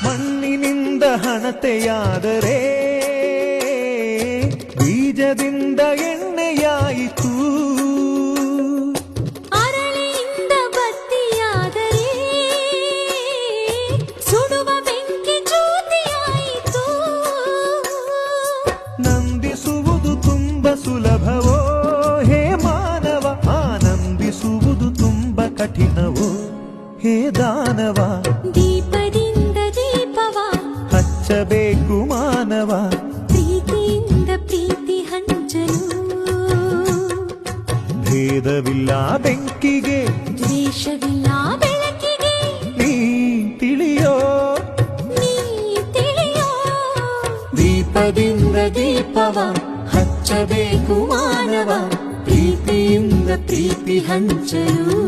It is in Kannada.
ಮಣ್ಣಿನಿಂದ ಹಣತೆಯಾದರೆ ಬೀಜದಿಂದ ಎಣ್ಣೆಯಾಯಿತು. ಅರಳಿಯಿಂದ ಬತ್ತಿಯಾದರೆ ಸುಡುವ ಬೆಂಕಿ ಜ್ಯೋತಿಯಾಯಿತು. ನಂದಿಸುವುದು ತುಂಬ ಸುಲಭವೋ ಹೇ ಮಾನವ, ಆನಂದಿಸುವುದು ತುಂಬ ಕಠಿಣವೋ ಹೇ ದಾನವ. ದೀಪದಿಂದ ದೀಪವ ಹಚ್ಚಬೇಕು ಮಾನವ, ಪ್ರೀತಿಯಿಂದ ಪ್ರೀತಿ ಹಂಚಲು. ಭೇದವಿಲ್ಲ ಬೆಂಕಿಗೆ, ದ್ವೇಷವಿಲ್ಲ ಬೆಳಕಿಗೆ. ನೀ ತಿಳಿಯೋ ದೀಪದಿಂದ ದೀಪವ ಹಚ್ಚಬೇಕು ಮಾನವ, ಪ್ರೀತಿಯಿಂದ ಪ್ರೀತಿ ಹಂಚಲು.